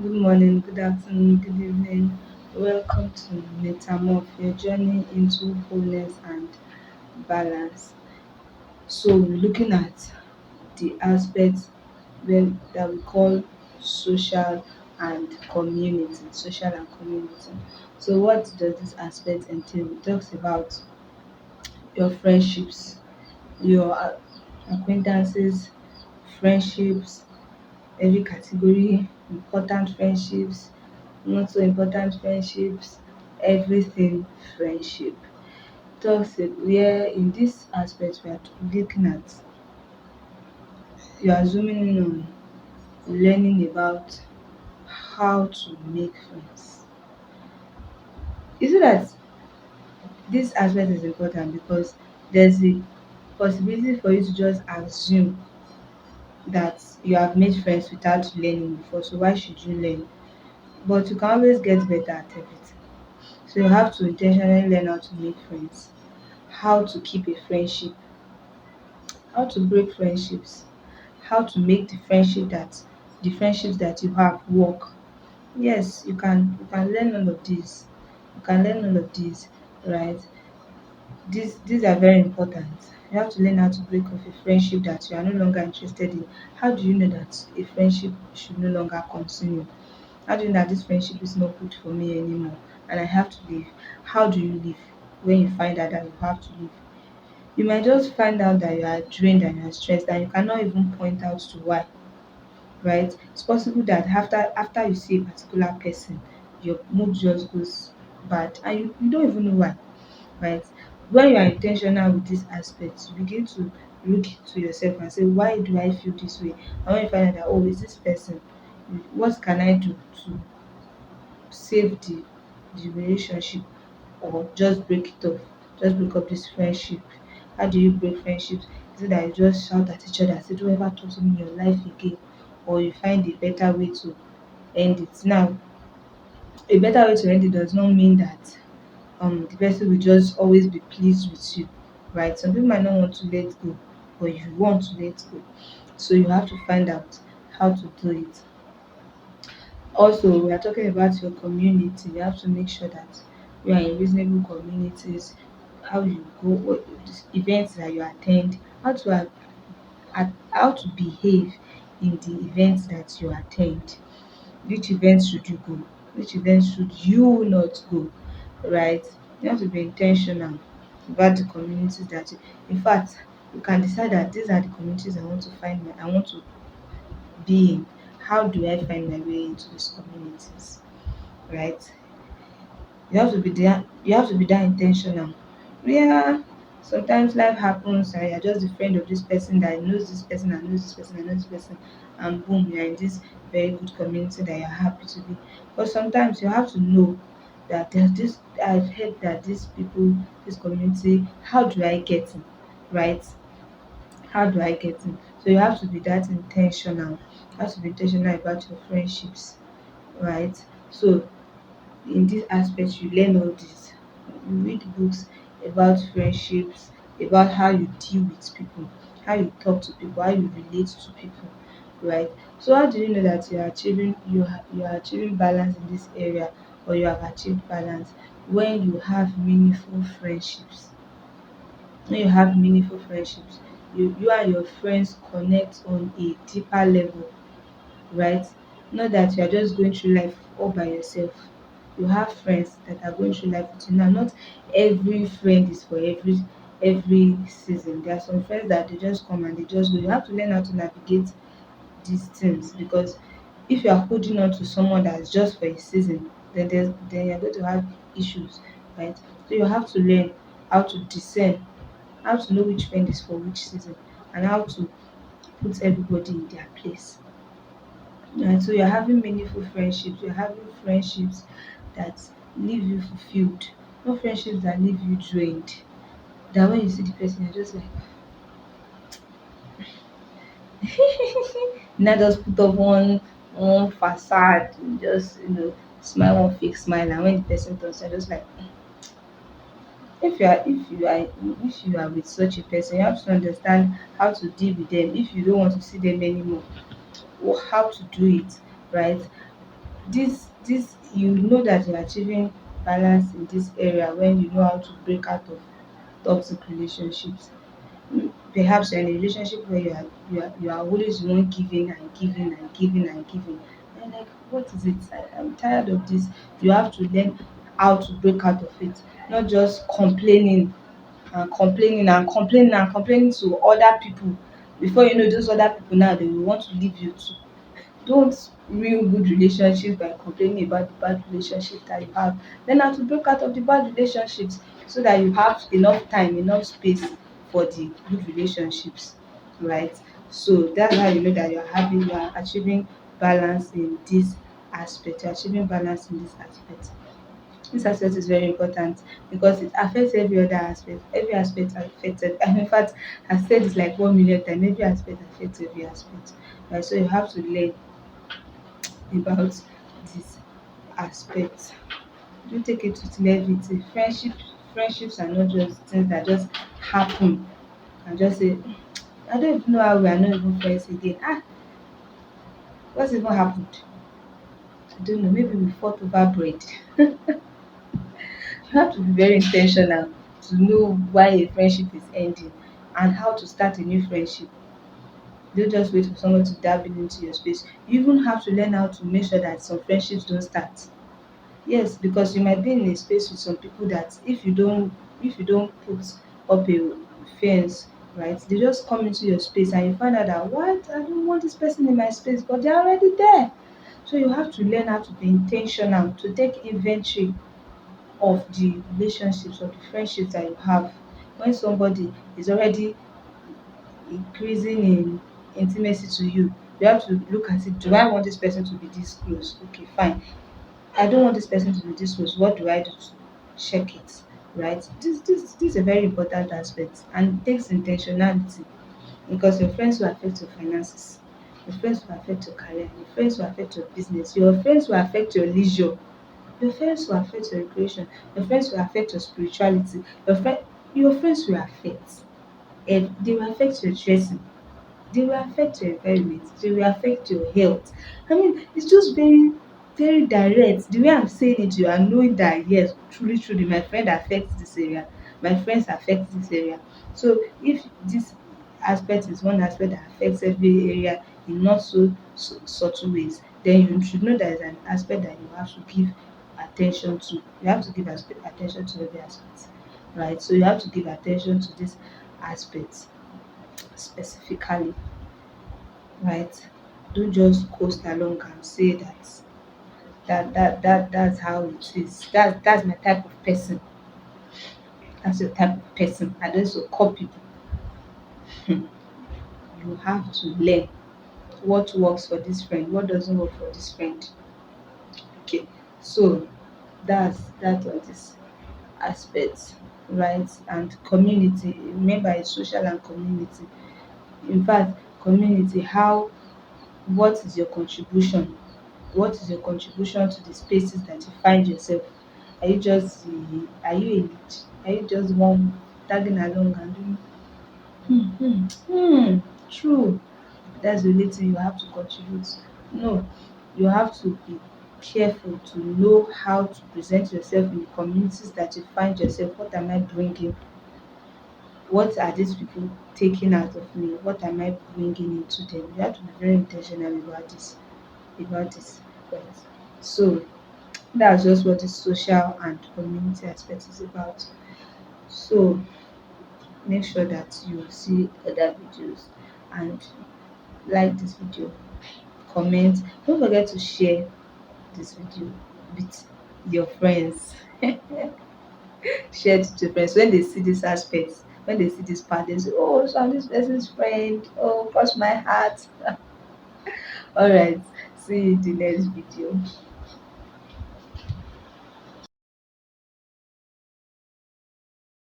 Good morning, good afternoon, good evening. Welcome to Metamorph, your journey into wholeness and balance. So, we're looking at the aspects that we call social and community. Social and community. So, what does this aspect entail? It talks about your friendships, your acquaintances, friendships, every category, important friendships, not so important friendships, everything friendship. Talks where in this aspect we are looking at, you are zooming in on learning about how to make friends. You see that this aspect is important because there's a possibility for you to just assume that you have made friends without learning before, so why should you learn? But you can always get better at everything. So you have to intentionally learn how to make friends, how to keep a friendship, how to break friendships, how to make the friendships that you have work. Yes, you can learn all of this. You can learn all of this, right? These are very important. You have to learn how to break off a friendship that you are no longer interested in. How do you know that a friendship should no longer continue? How do you know that this friendship is not good for me anymore and I have to leave? How do you leave when you find out that you have to leave? You might just find out that you are drained and you are stressed and you cannot even point out to why, right? It's possible that after you see a particular person, your mood just goes bad and you don't even know why, right? When you are intentional with this aspect, you begin to look to yourself and say, why do I feel this way? And when you find out that, oh, is this person, what can I do to save the relationship or just break it off, just break up this friendship? How do you break friendships? Is it that you just shout at each other, say, don't ever talk to me in your life again, or you find a better way to end it? Now, a better way to end it does not mean that the person will just always be pleased with you, right? Some people might not want to let go, but you want to let go. So you have to find out how to do it. Also, we are talking about your community. You have to make sure that you are in reasonable communities, how you go, what events that you attend, how to behave in the events that you attend. Which events should you go? Which events should you not go? Right? You have to be intentional about the communities that you, in fact, you can decide that these are the communities I want to be in. How do I find my way into these communities? Right? You have to be that intentional. Yeah, sometimes life happens and you're just a friend of this person that knows this person and knows this person and knows this person, and boom, you're in this very good community that you're happy to be. But sometimes you have to know that there's this, I've heard that these people, this community, how do I get in? Right? How do I get in? So you have to be that intentional. You have to be intentional about your friendships, right? So in this aspect you learn all this. You read books about friendships, about how you deal with people, how you talk to people, how you relate to people, right? So how do you know that you are achieving balance in this area, or you have achieved balance? When you have meaningful friendships. When you have meaningful friendships, you and your friends connect on a deeper level, right? Not that you are just going through life all by yourself. You have friends that are going through life with you. Now, not every friend is for every season. There are some friends that they just come and they just go. You have to learn how to navigate these things, because if you are holding on to someone that's just for a season, then you're going to have issues, right? So you have to learn how to discern, how to know which friend is for which season, and how to put everybody in their place. And so you're having meaningful friendships, you're having friendships that leave you fulfilled, not friendships that leave you drained. That when you see the person, you're just like, not just put up one facade, just smile one fake smile, and when the person turns, you're just like, if you are with such a person, you have to understand how to deal with them if you don't want to see them anymore, or how to do it, right? This you know that you're achieving balance in this area when you know how to break out of toxic relationships. Perhaps you're in a relationship where you are always the one giving and giving and giving and giving, and like, what is it? I'm tired of this. You have to learn how to break out of it, not just complaining and complaining and complaining and complaining to other people. Before you know, those other people now, they will want to leave you too. Don't ruin good relationships by complaining about the bad relationship that you have. Learn how to break out of the bad relationships so that you have enough time, enough space for the good relationships, right? So that's how you know that you are achieving balance in this aspect. You're achieving balance in this aspect. This aspect is very important because it affects every other aspect. Every aspect affected. And in fact, I said it like 1 million times. Every aspect affects every aspect. Right? So you have to learn about this aspect. Don't take it with levity. Friendships are not just things that just happen and just say, I don't even know how we are not even friends again. What even happened? I don't know. Maybe we fought over bread. You have to be very intentional to know why a friendship is ending and how to start a new friendship. Don't just wait for someone to dabble into your space. You even have to learn how to make sure that some friendships don't start. Yes, because you might be in a space with some people that if you don't put up a fence, right, they just come into your space and you find out that, what, I don't want this person in my space, but they're already there. So you have to learn how to be intentional, to take inventory of the relationships, of the friendships that you have. When somebody is already increasing in intimacy to you, you have to look at it. Do I want this person to be this close? Okay, fine. I don't want this person to be this close. What do I do to check it? Right? This is a very important aspect and it takes intentionality because your friends will affect your finances, your friends will affect your career, your friends will affect your business, your friends will affect your leisure, your friends will affect your recreation, your friends will affect your spirituality, your friends will affect, and they will affect your dressing, they will affect your environment, they will affect your health. I mean, it's just very, very direct. The way I'm saying it, you are knowing that yes, truly, truly, my friend affects this area, my friends affect this area. So if this aspect is one aspect that affects every area in not so subtle ways, then you should know that is an aspect that you have to give attention to. You have to give attention to every aspect, right? So you have to give attention to this aspect specifically, right? Don't just coast along and say that's how it is. That's my type of person. That's your type of person. I don't so call people. You have to learn what works for this friend, what doesn't work for this friend. Okay, so that's on this aspect, right? And community. Remember, it's social and community. In fact, community. How what is your contribution? What is your contribution to the spaces that you find yourself? Are you just are you a lead? Are you just one tagging along and doing true? That's the only thing you have to contribute. No, you have to be careful to know how to present yourself in the communities that you find yourself. What am I bringing? What are these people taking out of me? What am I bringing into them? You have to be very intentional about this, right? So that's just what the social and community aspect is about. So make sure that you see other videos and like this video, comment. Don't forget to share this video with your friends. Share it with your friends when they see this aspect, when they see this part, they say, oh, so I'm this person's friend. Oh, cross my heart. All right. See you in the next video.